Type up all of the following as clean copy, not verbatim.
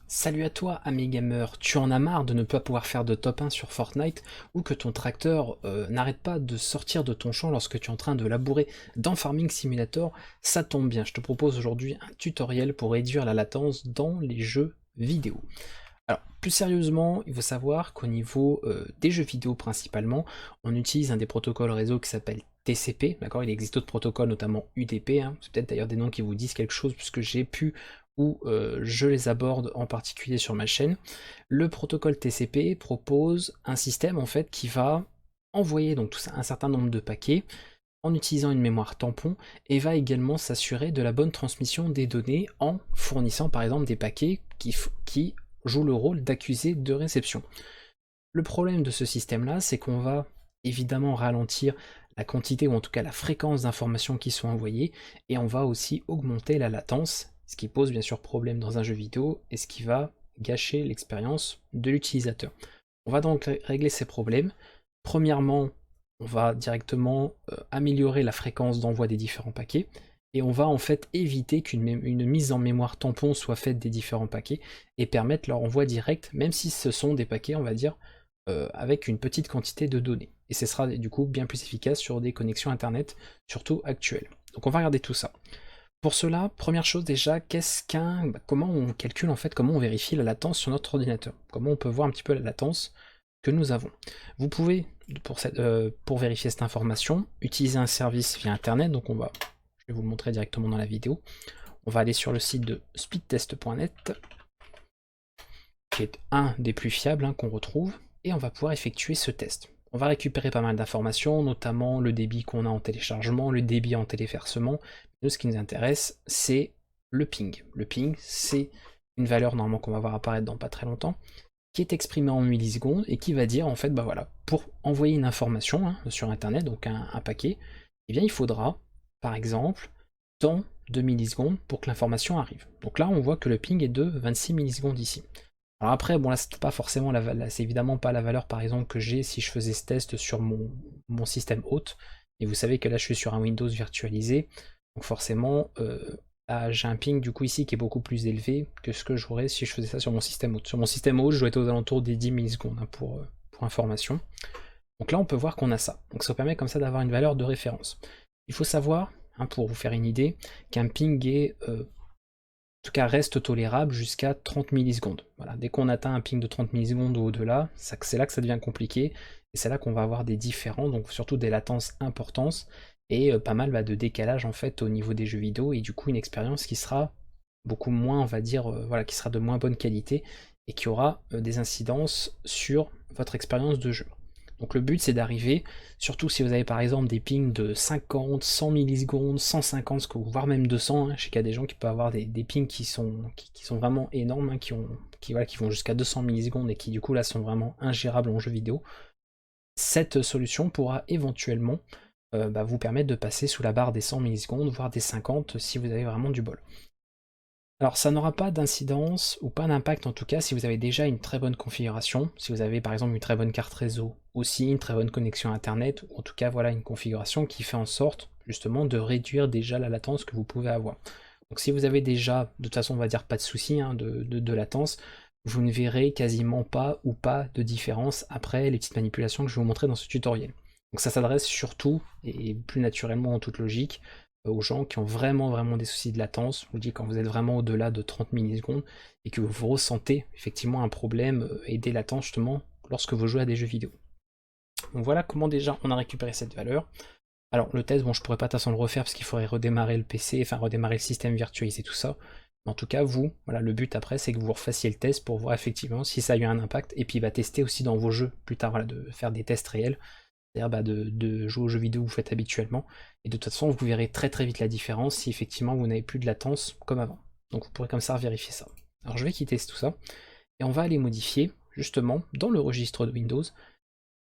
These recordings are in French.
Salut à toi, ami gamer, tu en as marre de ne pas pouvoir faire de top 1 sur Fortnite ou que ton tracteur n'arrête pas de sortir de ton champ lorsque tu es en train de labourer dans Farming Simulator. Ça tombe bien, je te propose aujourd'hui un tutoriel pour réduire la latence dans les jeux vidéo. Alors, plus sérieusement, il faut savoir qu'au niveau des jeux vidéo principalement, on utilise un des protocoles réseau qui s'appelle TCP, d'accord. Il existe d'autres protocoles, notamment UDP, hein. C'est peut-être d'ailleurs des noms qui vous disent quelque chose puisque j'ai pu ou je les aborde en particulier sur ma chaîne. Le protocole TCP propose un système en fait qui va envoyer donc un certain nombre de paquets en utilisant une mémoire tampon et va également s'assurer de la bonne transmission des données en fournissant par exemple des paquets qui jouent le rôle d'accusé de réception. Le problème de ce système-là, c'est qu'on va évidemment ralentir la quantité ou en tout cas la fréquence d'informations qui sont envoyées et on va aussi augmenter la latence, ce qui pose bien sûr problème dans un jeu vidéo et ce qui va gâcher l'expérience de l'utilisateur. On va donc régler ces problèmes. Premièrement, on va directement améliorer la fréquence d'envoi des différents paquets et on va en fait éviter qu'une mise en mémoire tampon soit faite des différents paquets et permettre leur envoi direct, même si ce sont des paquets, on va dire, avec une petite quantité de données. Et ce sera du coup bien plus efficace sur des connexions internet, surtout actuelles. Donc on va regarder tout ça. Pour cela, première chose déjà, comment on calcule en fait, comment on vérifie la latence sur notre ordinateur? Comment on peut voir un petit peu la latence que nous avons? Vous pouvez, pour vérifier cette information, utiliser un service via internet, donc je vais vous le montrer directement dans la vidéo. On va aller sur le site de speedtest.net, qui est un des plus fiables hein, qu'on retrouve, et on va pouvoir effectuer ce test. On va récupérer pas mal d'informations, notamment le débit qu'on a en téléchargement, le débit en téléversement. Nous, ce qui nous intéresse, c'est le ping. Le ping, c'est une valeur normalement qu'on va voir apparaître dans pas très longtemps, qui est exprimée en millisecondes et qui va dire en fait, bah voilà, pour envoyer une information hein, sur Internet, donc un paquet, eh bien il faudra, par exemple, tant de millisecondes pour que l'information arrive. Donc là, on voit que le ping est de 26 millisecondes ici. Alors après, bon là c'est pas forcément c'est évidemment pas la valeur par exemple que j'ai si je faisais ce test sur mon système hôte. Et vous savez que là je suis sur un Windows virtualisé, donc forcément là, j'ai un ping du coup ici qui est beaucoup plus élevé que ce que j'aurais si je faisais ça sur mon système hôte. Sur mon système hôte, je dois être aux alentours des 10 millisecondes hein, pour information. Donc là on peut voir qu'on a ça. Donc ça permet comme ça d'avoir une valeur de référence. Il faut savoir, hein, pour vous faire une idée, qu'un ping est en tout cas reste tolérable jusqu'à 30 millisecondes. Voilà, dès qu'on atteint un ping de 30 millisecondes ou au-delà, c'est là que ça devient compliqué, et c'est là qu'on va avoir des différends, donc surtout des latences importantes, et pas mal de décalage en fait au niveau des jeux vidéo, et du coup une expérience qui sera beaucoup moins, on va dire, voilà, qui sera de moins bonne qualité, et qui aura des incidences sur votre expérience de jeu. Donc le but c'est d'arriver, surtout si vous avez par exemple des pings de 50, 100 millisecondes, 150, voire même 200, hein. Je sais qu'il y a des gens qui peuvent avoir des pings qui sont vraiment énormes, hein, voilà, qui vont jusqu'à 200 millisecondes et qui du coup là sont vraiment ingérables en jeu vidéo. Cette solution pourra éventuellement vous permettre de passer sous la barre des 100 millisecondes, voire des 50 si vous avez vraiment du bol. Alors ça n'aura pas d'incidence ou pas d'impact en tout cas si vous avez déjà une très bonne configuration, si vous avez par exemple une très bonne carte réseau, aussi une très bonne connexion internet, ou en tout cas voilà une configuration qui fait en sorte justement de réduire déjà la latence que vous pouvez avoir. Donc si vous avez déjà, de toute façon on va dire pas de souci hein, de latence, vous ne verrez quasiment pas ou pas de différence après les petites manipulations que je vais vous montrer dans ce tutoriel. Donc ça s'adresse surtout, et plus naturellement en toute logique, aux gens qui ont vraiment des soucis de latence. Je vous dis quand vous êtes vraiment au-delà de 30 millisecondes et que vous ressentez effectivement un problème et des latences justement lorsque vous jouez à des jeux vidéo. Donc voilà comment déjà on a récupéré cette valeur. Alors le test, bon je pourrais pas de toute façon le refaire parce qu'il faudrait redémarrer le PC, enfin redémarrer le système virtualisé tout ça. Mais en tout cas vous, voilà le but après c'est que vous refassiez le test pour voir effectivement si ça a eu un impact et puis tester aussi dans vos jeux plus tard, voilà, de faire des tests réels, c'est-à-dire de jouer aux jeux vidéo que vous faites habituellement, et de toute façon vous verrez très vite la différence si effectivement vous n'avez plus de latence comme avant. Donc vous pourrez comme ça vérifier ça. Alors je vais quitter tout ça, et on va aller modifier, justement, dans le registre de Windows,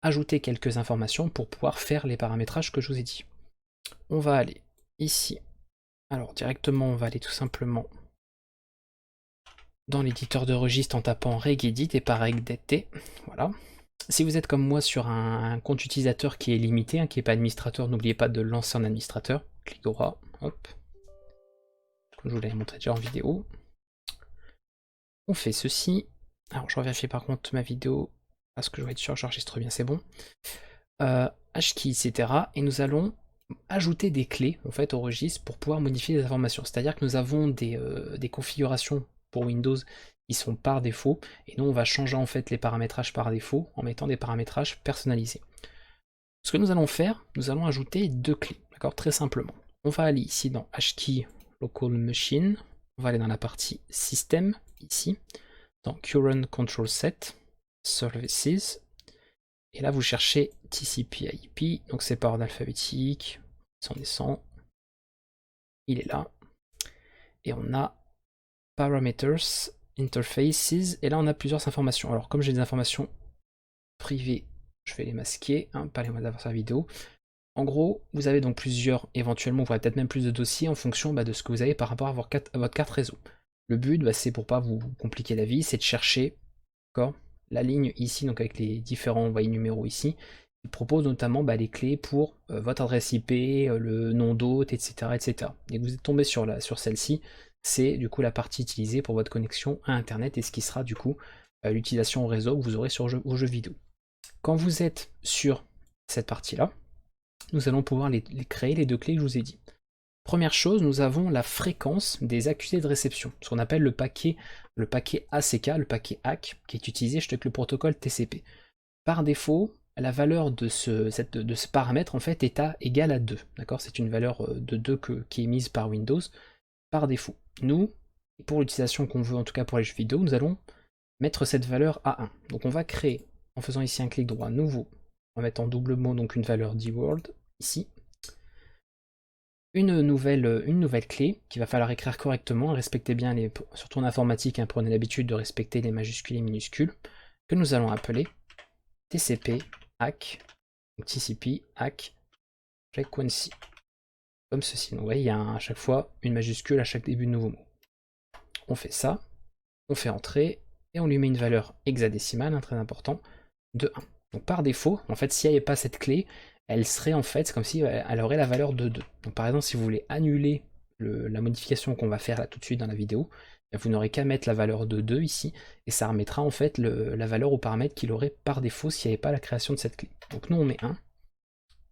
ajouter quelques informations pour pouvoir faire les paramétrages que je vous ai dit. On va aller ici, alors directement on va aller tout simplement dans l'éditeur de registre en tapant regedit et par regdt, voilà. Si vous êtes comme moi sur un compte utilisateur qui est limité, hein, qui n'est pas administrateur, n'oubliez pas de le lancer en administrateur. Clic droit, hop. Comme je vous l'avais montré déjà en vidéo. On fait ceci. Alors je vérifie par contre ma vidéo, parce que je vais être sûr que j'enregistre bien, c'est bon. Hashkey, etc. Et nous allons ajouter des clés en fait au registre pour pouvoir modifier les informations. C'est-à-dire que nous avons des configurations pour Windows qui sont par défaut, et nous on va changer en fait les paramétrages par défaut en mettant des paramétrages personnalisés. Ce que nous allons faire, nous allons ajouter deux clés, d'accord, très simplement. On va aller ici dans Hashkey Local Machine, on va aller dans la partie Système, ici, dans Current Control Set, Services, et là vous cherchez TCP/IP, donc c'est par ordre alphabétique, on descend, il est là, et on a Parameters, Interfaces, et là on a plusieurs informations. Alors comme j'ai des informations privées, je vais les masquer, hein, pas les modes d'avoir sa vidéo. En gros, vous avez donc plusieurs, éventuellement, vous aurez peut-être même plus de dossiers en fonction de ce que vous avez par rapport à votre carte réseau. Le but, c'est pour pas vous compliquer la vie, c'est de chercher la ligne ici, donc avec les différents numéros ici. Il propose notamment les clés pour votre adresse IP, le nom d'hôte, etc., etc. Et vous êtes tombé sur celle-ci, c'est du coup la partie utilisée pour votre connexion à Internet et ce qui sera du coup l'utilisation au réseau que vous aurez sur vos jeux vidéo. Quand vous êtes sur cette partie-là, nous allons pouvoir créer les deux clés que je vous ai dit. Première chose, nous avons la fréquence des accusés de réception, ce qu'on appelle le paquet ACK, le paquet ACK, qui est utilisé avec le protocole TCP. Par défaut, la valeur de ce paramètre en fait est égale à 2. D'accord, c'est une valeur de 2 qui est mise par Windows par défaut. Nous, pour l'utilisation qu'on veut, en tout cas pour les jeux vidéo, nous allons mettre cette valeur à 1. Donc on va créer, en faisant ici un clic droit nouveau, on va mettre en double mot donc une valeur dWorld, ici, une nouvelle clé qu'il va falloir écrire correctement, respectez bien surtout en informatique, hein, prenez l'habitude de respecter les majuscules et minuscules, que nous allons appeler TCP ACK, donc TCP ACK Frequency, comme ceci. Donc vous voyez, il y a à chaque fois une majuscule à chaque début de nouveau mot. On fait ça, on fait entrer, et on lui met une valeur hexadécimale, hein, très important, de 1. Donc par défaut, en fait, s'il n'y avait pas cette clé, elle serait en fait, c'est comme si elle aurait la valeur de 2. Donc par exemple, si vous voulez annuler la modification qu'on va faire là tout de suite dans la vidéo, vous n'aurez qu'à mettre la valeur de 2 ici, et ça remettra en fait la valeur au paramètre qu'il aurait par défaut s'il n'y avait pas la création de cette clé. Donc nous on met 1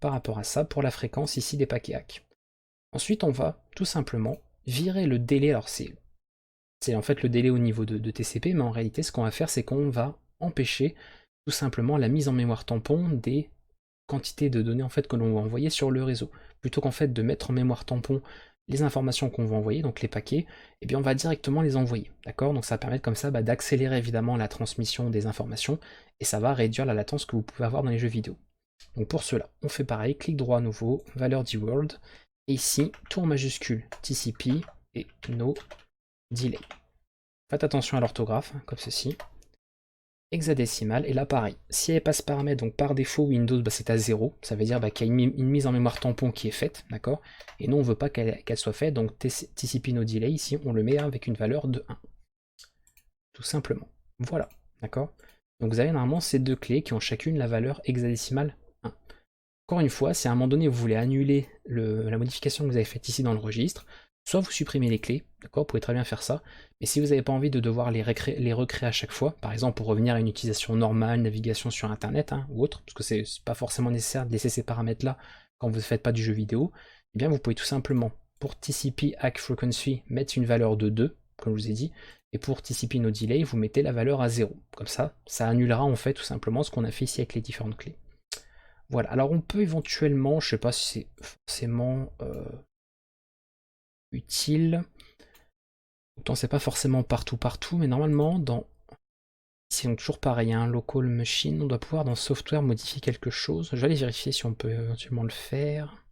par rapport à ça pour la fréquence ici des paquets ACK. Ensuite on va tout simplement virer le délai, alors c'est en fait le délai au niveau de TCP, mais en réalité ce qu'on va faire c'est qu'on va empêcher tout simplement la mise en mémoire tampon des quantités de données en fait que l'on va envoyer sur le réseau. Plutôt qu'en fait de mettre en mémoire tampon les informations qu'on va envoyer, donc les paquets, eh bien on va directement les envoyer. D'accord? Donc ça va permettre comme ça d'accélérer évidemment la transmission des informations et ça va réduire la latence que vous pouvez avoir dans les jeux vidéo. Donc pour cela, on fait pareil, clic droit à nouveau, valeur dWorld, et ici, tout en majuscule, TCP et no delay. Faites attention à l'orthographe, comme ceci. Hexadécimale, et là pareil, si elle passe paramètre, donc par défaut Windows c'est à 0, ça veut dire qu'il y a une mise en mémoire tampon qui est faite, d'accord, et nous on veut pas qu'elle soit faite, donc TCP no delay, ici on le met avec une valeur de 1, tout simplement, voilà, d'accord. Donc vous avez normalement ces deux clés qui ont chacune la valeur hexadécimale 1. Encore une fois, si à un moment donné vous voulez annuler la modification que vous avez faite ici dans le registre, soit vous supprimez les clés, d'accord, vous pouvez très bien faire ça, mais si vous n'avez pas envie de devoir les recréer à chaque fois, par exemple pour revenir à une utilisation normale, navigation sur internet, hein, ou autre, parce que c'est pas forcément nécessaire de laisser ces paramètres-là quand vous ne faites pas du jeu vidéo, eh bien vous pouvez tout simplement, pour TCP ACK Frequency, mettre une valeur de 2, comme je vous ai dit, et pour TCP No Delay, vous mettez la valeur à 0. Comme ça annulera en fait tout simplement ce qu'on a fait ici avec les différentes clés. Voilà, alors on peut éventuellement, je sais pas si c'est forcément utile, autant c'est pas forcément partout, mais normalement dans, ici donc toujours pareil, hein, local machine, on doit pouvoir dans software modifier quelque chose. Je vais aller vérifier si on peut éventuellement le faire.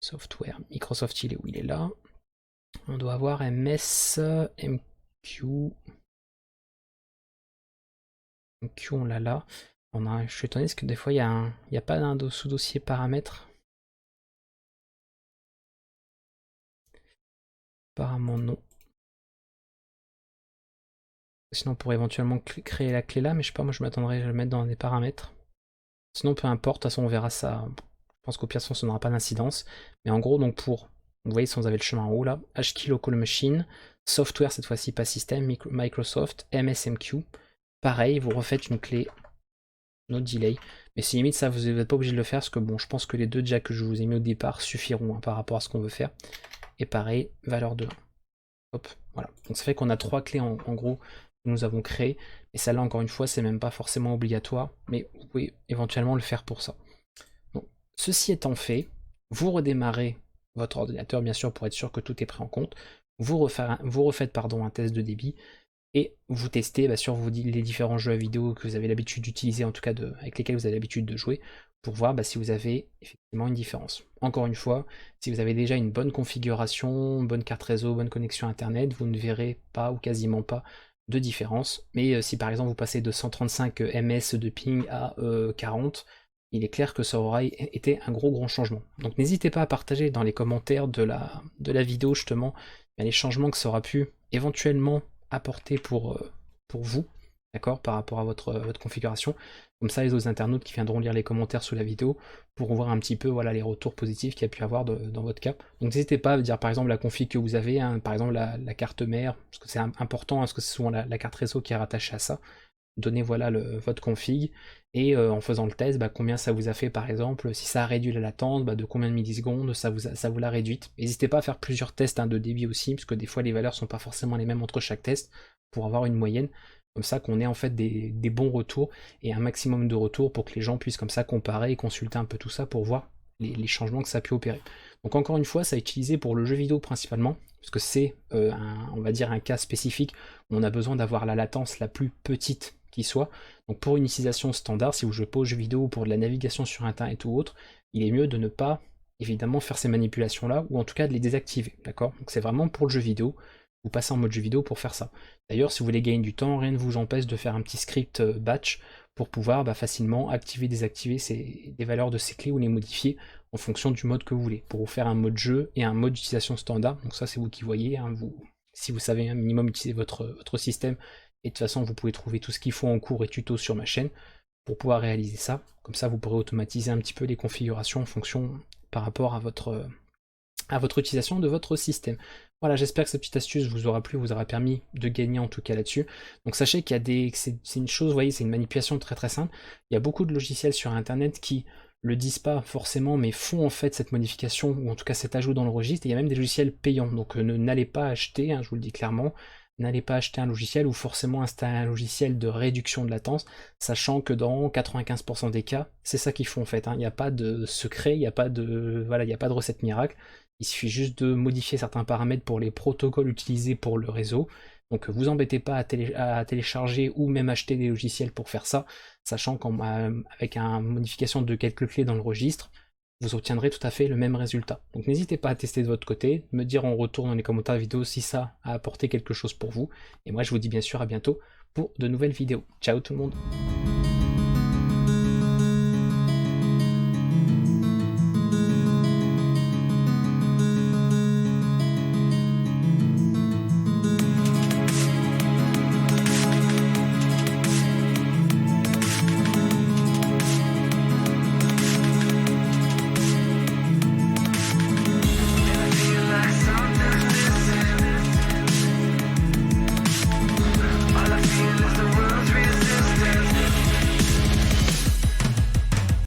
Software, Microsoft il est où? Il est là. On doit avoir MS, MQ. MQ on l'a là. Je suis étonné parce que des fois il n'y a pas d'un sous-dossier paramètres. Apparemment non. Sinon on pourrait éventuellement créer la clé là, mais je sais pas, moi je m'attendrais à le mettre dans des paramètres. Sinon peu importe, de toute façon on verra ça. Je pense qu'au pire ça n'aura pas d'incidence. Mais en gros donc pour Vous voyez, si vous avez le chemin en haut là, HKey Local Machine, Software cette fois-ci, pas système, Microsoft, MSMQ. Pareil, vous refaites une clé no delay. Mais c'est limite ça, vous n'êtes pas obligé de le faire parce que bon, je pense que les deux déjà que je vous ai mis au départ suffiront hein, par rapport à ce qu'on veut faire. Et pareil, valeur de 1. Hop, voilà. Donc ça fait qu'on a 3 clés en gros que nous avons créées. Et celle-là, encore une fois, c'est même pas forcément obligatoire, mais vous pouvez éventuellement le faire pour ça. Donc, ceci étant fait, vous redémarrez votre ordinateur, bien sûr, pour être sûr que tout est pris en compte. Vous refaites un test de débit et vous testez sur les différents jeux à vidéo que vous avez l'habitude d'utiliser, en tout cas avec lesquels vous avez l'habitude de jouer, pour voir si vous avez effectivement une différence. Encore une fois, si vous avez déjà une bonne configuration, bonne carte réseau, bonne connexion internet, vous ne verrez pas ou quasiment pas de différence. Mais si par exemple vous passez de 135 ms de ping à 40, il est clair que ça aura été un gros changement. Donc n'hésitez pas à partager dans les commentaires de la vidéo justement les changements que ça aura pu éventuellement apporter pour vous, d'accord, par rapport à votre configuration. Comme ça, les autres internautes qui viendront lire les commentaires sous la vidéo pourront voir un petit peu les retours positifs qu'il y a pu avoir dans votre cas. Donc n'hésitez pas à dire par exemple la config que vous avez, hein, par exemple la carte mère, parce que c'est important, hein, parce que c'est souvent la carte réseau qui est rattachée à ça. Donnez votre config et en faisant le test, combien ça vous a fait par exemple, si ça a réduit la latence, de combien de millisecondes ça vous l'a réduite. N'hésitez pas à faire plusieurs tests de débit aussi, parce que des fois les valeurs sont pas forcément les mêmes entre chaque test, pour avoir une moyenne, comme ça qu'on ait en fait des bons retours et un maximum de retours pour que les gens puissent comme ça comparer et consulter un peu tout ça pour voir les changements que ça a pu opérer. Donc encore une fois, ça a utilisé pour le jeu vidéo principalement, parce que c'est on va dire un cas spécifique où on a besoin d'avoir la latence la plus petite qui soit. Donc pour une utilisation standard, si vous jouez pas aux jeux vidéo ou pour de la navigation sur internet ou autre, il est mieux de ne pas évidemment faire ces manipulations là, ou en tout cas de les désactiver, d'accord? Donc c'est vraiment pour le jeu vidéo, vous passez en mode jeu vidéo pour faire ça. D'ailleurs, si vous voulez gagner du temps, rien ne vous empêche de faire un petit script batch pour pouvoir facilement activer, désactiver des valeurs de ces clés ou les modifier en fonction du mode que vous voulez, pour vous faire un mode jeu et un mode d'utilisation standard. Donc ça c'est vous qui voyez, hein, si vous savez un minimum utiliser votre système, et de toute façon vous pouvez trouver tout ce qu'il faut en cours et tuto sur ma chaîne pour pouvoir réaliser ça. Comme ça vous pourrez automatiser un petit peu les configurations en fonction par rapport à votre utilisation de votre système. Voilà, j'espère que cette petite astuce vous aura plu, vous aura permis de gagner en tout cas là-dessus. Donc sachez qu'il y a c'est une chose, vous voyez, c'est une manipulation très simple. Il y a beaucoup de logiciels sur internet qui le disent pas forcément, mais font en fait cette modification, ou en tout cas cet ajout dans le registre. Et il y a même des logiciels payants, donc n'allez pas acheter, hein, je vous le dis clairement, n'allez pas acheter un logiciel ou forcément installer un logiciel de réduction de latence, sachant que dans 95% des cas, c'est ça qu'ils font en fait, hein. Il n'y a pas de secret, il n'y a pas de recette miracle. Il suffit juste de modifier certains paramètres pour les protocoles utilisés pour le réseau. Donc vous embêtez pas à télécharger ou même acheter des logiciels pour faire ça, sachant qu'avec une modification de quelques clés dans le registre, vous obtiendrez tout à fait le même résultat. Donc n'hésitez pas à tester de votre côté, me dire en retour dans les commentaires vidéo si ça a apporté quelque chose pour vous. Et moi je vous dis bien sûr à bientôt pour de nouvelles vidéos. Ciao tout le monde!